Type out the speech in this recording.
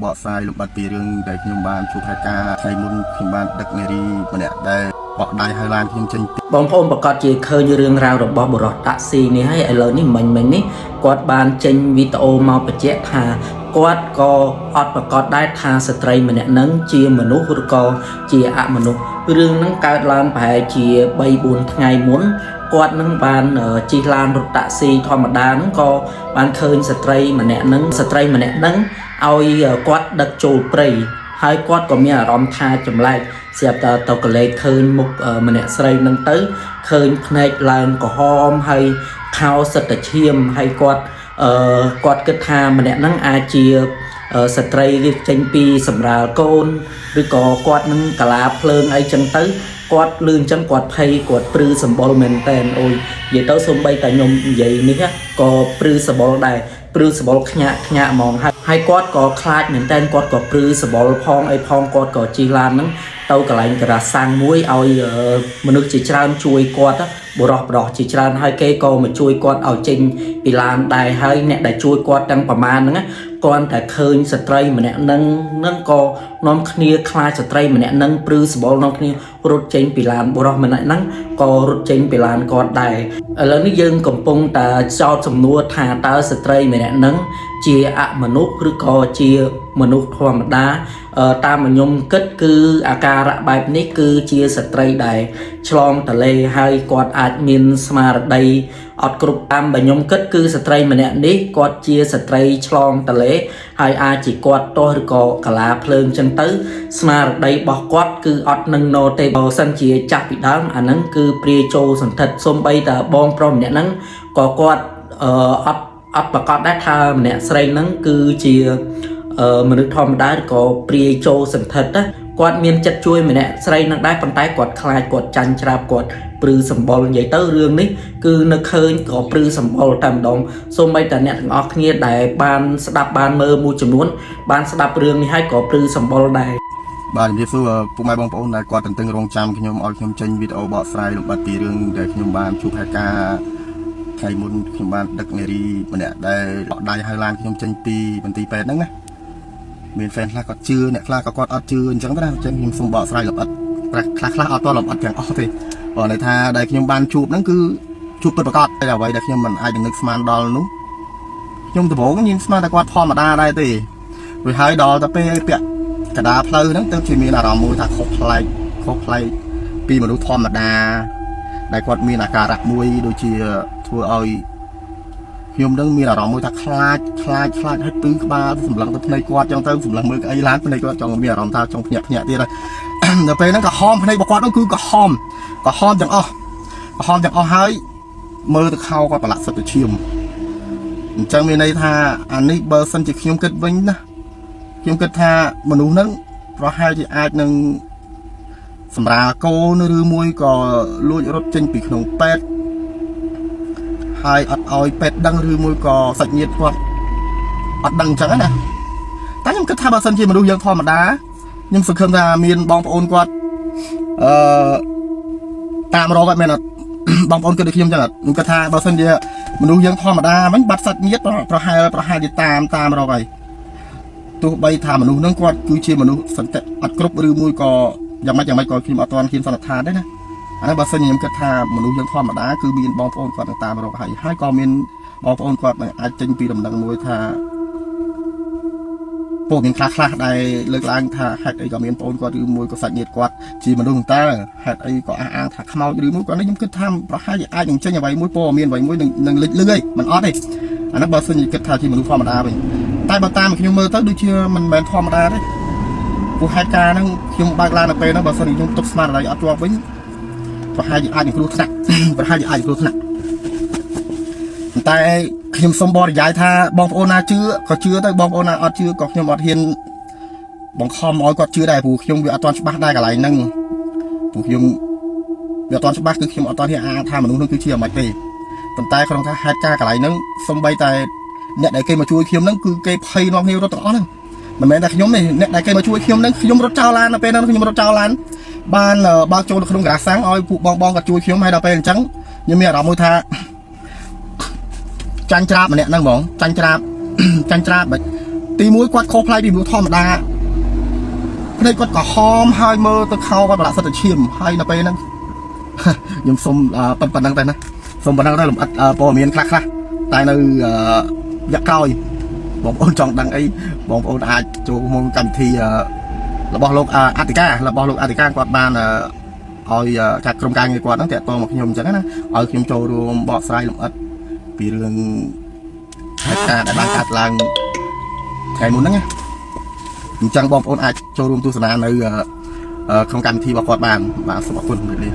បកស្រាយលំបាត់ពីរឿងដែលខ្ញុំបានជួបហេតុការណ៍ថ្ងៃមុនខ្ញុំបានដឹកនារីម្នាក់ដែលបកដៃហើយឡានខ្ញុំចេញបងប្អូនប្រកាសជាឃើញរឿងរ៉ាវរបស់បុរសតាក់ស៊ីនេះហើយឥឡូវនេះមិញនេះគាត់បានចេញវីដេអូមកបញ្ជាក់ថាគាត់ក៏អត់ប្រកាសដែរថាស្ត្រីម្នាក់នឹងជាមនុស្សឬក៏ជាអមនុស្សរឿងហ្នឹងកើតឡើងប្រហែលជា 3-4 ថ្ងៃមុនគាត់នឹងបានជិះឡានរថតាក់ស៊ីធម្មតាហ្នឹងក៏បានឃើញស្ត្រីម្នាក់ហ្នឹងឲ្យគាត់ដឹកចូលព្រៃហើយគាត់ក៏មានអារម្មណ៍ថាចម្លែកស្រាប់តែទៅកលេចឃើញមុខម្នាក់ស្រីហ្នឹងទៅឃើញភ្នែកឡើងក្រហមហើយខោសិតតែឈាមហើយគាត់គិតថាម្នាក់ហ្នឹងអាចជាស្ត្រីរៀបចេញពីសម្រាលកូនឬក៏គាត់នឹងកាឡាភ្លើងអីចឹងទៅគាត់លឺអញ្ចឹងគាត់ភ័យគាត់ព្រឺសម្បុរមែនតែនអូយនិយាយទៅសូម្បីតែខ្ញុំនិយាយនេះក៏ព្រឺសម្បុរដែរព្រឺសម្បុរខ្ញាក់ហ្មងហើយគាត់ក៏ខ្លាចមែនតែនគាត់ក៏ព្រឺសម្បុរផងអីផងគាត់ក៏ជិះឡានហ្នឹងទៅកន្លែងការ៉ាសាំងមួយឲ្យមនុស្សជាច្រើនជួយគាត់បរោះជាច្រើនហើយគេក៏មកជួយគាត់ឲ្យចេញពីឡានដែរហើយអ្នកដែលជួយគាត់ទាំងប្រមាណហ្នឹងគាត់តែឃើញស្ត្រីម្នាក់នឹងក៏នាំគ្នាខ្លាចស្ត្រីម្នាក់នឹងព្រឺសម្បុរនាំគ្នារត់ចេញពីឡានបរោះម្នាក់ហ្នឹងក៏រត់ចេញពីឡានគាត់ដែរឥឡូវនេះយើងកំពុងតែចោទសំណួរថាតើស្ត្រីម្នាក់នឹងជាអមនុស្សឬក៏ជាមនុស្សធម្មតាតាមខ្ញុំគិតគឺអាការៈបែបនេះគឺជាស្ត្រីដែលឆ្លងតលេហើយគាត់អាចមានស្មារតីអត់គ្រប់តាមបើខ្ញុំគិតគឺស្ត្រីម្នាក់នេះគាត់ជាស្ត្រីឆ្លងតលេហើយអាចជាគាត់ទាស់ឬក៏កាឡាភ្លើងចឹងទៅស្មារតីរបស់គាត់គឺអត់នឹងណូទេបើសិនជាចាប់ពីដើមអាហ្នឹងគឺព្រាយចូលសន្ធិដ្ឋសំបីតាបងប្រុសម្នាក់ហ្នឹងក៏គាត់អត់ប្រកាសដែរថាម្នាក់ស្រីហ្នឹងគឺជាមនុស្សធម្មតាក៏ព្រាយចូលសន្ធិដ្ឋណាគាត់មានចិត្តជួយម្នាក់ស្រីនឹងដែរប៉ុន្តែគាត់ខ្លាចគាត់ចាញ់ច្រាបគាត់ព្រឺសម្បុរនិយាយទៅរឿងនេះគឺនៅឃើញក៏ព្រឺសម្បុរតែម្ដងសូម្បីតែអ្នកទាំងអស់គ្នាដែលបានស្ដាប់បានមើលមួយចំនួនបានស្ដាប់រឿងនេះហើយក៏ព្រឺសម្បុរដែរបាទជំរាបសួរពុកម៉ែបងប្អូនដែលគាត់ទន្ទឹងរង់ចាំខ្ញុំឲ្យខ្ញុំចេញវីដេអូបកស្រាយលំបាត់ពីរឿងដែលខ្ញុំបានជួបហេតុការណ៍ថ្ងៃមុនខ្ញុំបានដឹកនារីម្នាក់ដែលបកដៃហើយឡានខ្ញុំចេញពីមន្ទីរពេទ្យហ្នឹងណាមានហ្វេនខ្លះគាត់ជឿអ្នកខ្លះក៏គាត់អត់ជឿអញ្ចឹងទៅណាអញ្ចឹងខ្ញុំសូមបកស្រាយលម្អិតខ្លះអត់តលម្អិតទាំងអស់ទេព្រោះន័យថាដែលខ្ញុំបានជួបហ្នឹងគឺជួបពិតប្រាកដតែអ្វីដែលខ្ញុំមិនអាចនឹកស្មានដល់នោះខ្ញុំដំបូងខ្ញុំស្មានតែគាត់ធម្មតាដែរទេរួចហើយដល់ទៅពេលពាក់កដាផ្លូវហ្នឹងទើបជាមានអារម្មណ៍មួយថាខុសប្លែកពីមនុស្សធម្មតាដែលគាត់មានអាការៈមួយដូចជាធ្វើឲ្យខ្ញុំនឹងមានអារម្មណ៍មួយថាខ្លាចហើយពឹងក្បាលសម្លឹងទៅភ្នែកគាត់ចឹងទៅសម្លឹងមើលក្អីឡានភ្នែកគាត់ចង់មានអារម្មណ៍ថាចង់ភ្ញាក់ទៀតហើយដល់ពេលហ្នឹងក៏ហមភ្នែករបស់គាត់ហ្នឹងគឺក៏ហមទាំងអស់ហើយមើលទៅខោគាត់ប្រឡាក់សិតទៅឈាមអញ្ចឹងមានន័យថាអានេះបើសិនជាខ្ញុំគិតវិញណាខ្ញុំគិតថាមនុស្សហ្នឹងប្រហែលជាអាចនឹងសម្រាលកូនឬមួយក៏លួចរត់ចេញពីក្នុងពេទ្យហើយអត់ឲ្យពេទ្យដឹងឬមួយក៏សាច់ញាតិគាត់អត់ដឹងអញ្ចឹងណាតែខ្ញុំគិតថាបើសិនជាមនុស្សយើងធម្មតាខ្ញុំសង្ឃឹមថាមានបងប្អូនគាត់តាមរកអត់មែនអត់បងប្អូនគិតដូចខ្ញុំអញ្ចឹងអត់ខ្ញុំគិតថាបើសិនជាមនុស្សយើងធម្មតាវិញបាត់សាច់ញាតិប្រហែលជាតាមរកហើយទោះបីថាមនុស្សហ្នឹងគាត់គឺជាមនុស្សសន្តិអត់គ្រប់ឬមួយក៏យ៉ាងម៉េចក៏ខ្ញុំអត់ទាន់ហ៊ានសន្និដ្ឋានដែរណាអានេះបើសិនខ្ញុំគិតថាមនុស្សយើងធម្មតាគឺមានបងប្អូនគាត់តាមរកហើយក៏មានបងប្អូនគាត់អាចចេញពីដំណឹងមួយថាពួកមានខ្លះដែលលើកឡើងថាហេតុអីក៏មានបងប្អូនគាត់ឬមួយក៏សាច់ញាតិគាត់ជាមនុស្សតើហេតុអីក៏អះអាងថាខ្មោចឬមួយក៏នេះខ្ញុំគិតថាប្រហែលជាអាចនឹងចេញអ្វីមួយព័ត៌មានអ្វីមួយនឹងលេចលឺឯងមិនអត់ទេអានេះបើសិនជាគិតថាជាមនុស្សធម្មតាវិញតែបើតាមខ្ញុំមើលទៅដូចជាមិនមែនធម្មតាទេព្រោះហេតុការណ៍ហ្នឹងខ្ញុំបើកឡានទៅពេលហ្នឹងបើសិនជាខ្ញុំទុកស្មារតីអត់ជាប់វិញប្រហែលជាអាចនឹងគ្រោះថ្នាក់តែខ្ញុំសូមបរិយាយថាបងប្អូនណាជឿក៏ជឿទៅបងប្អូនណាអត់ជឿក៏ខ្ញុំអត់ហ៊ានបង្ខំឲ្យគាត់ជឿដែរព្រោះខ្ញុំវាអត់ទាន់ច្បាស់ដែរកន្លែងហ្នឹងព្រោះខ្ញុំវាអត់ទាន់ច្បាស់គឺខ្ញុំអត់ទាន់ហ៊ានអាងថាមនុស្សហ្នឹងគឺជាអ្មេចទេប៉ុន្តែក្នុងថាហេតុការណ៍កន្លែងហ្នឹងសំបីតែអ្នកដែលគេមកជួយខ្ញុំហ្នឹងគឺគេភ័យនាំគ្នារត់ទាំងអស់ហ្នឹងមិនមែនតែខ្ញុំទេអ្នកដែលគេមកជួយខ្ញុំហ្នឹងខ្ញុំរត់ចោលឡានដល់ពេលហ្នឹងខ្ញុំរត់ចោលឡានបានបើកចូលក្នុងការ៉ាសាំងឲ្យពួកបងគាត់ជួយខ្ញុំហើយដល់ពេលអញ្ចឹងខ្ញុំមានអារម្មណ៍មួយថាចាញ់ច្រាបម្នាក់ហ្នឹងហ្មងចាញ់ច្រាប ตีมุ้ยกวาดโคพลายดีมุ้ยทอมดาในกวาดก็หอมไฮเมอร์ตะเขากวาดละสัตว์เชี่ยมไฮนะไปนั่งยังสมปันนั่งแต่นะสมปันนั่งได้หลุมอัดปอเมียนคลักคลักตายในยักษ์เก้าบอกโอนจองดังไอ้บอกโอนอาจูมงกันทีเราบอกโลกอาติก้าเราบอกโลกอาติก้ากวาดบ้านเอาจากกรมการเงินกวาดตั้งแต่ตัวมาขยมจังนะเอาขยมโจรวมบอกสไลด์หลุมอัดปีเรื่องเหตุการณ์ในบ้านการลังไงมุนนั่งไงจังบอกโอนอาโจรวมตุสนาในโครงการที่บอกกวาดบ้านสมบูรณ์เลย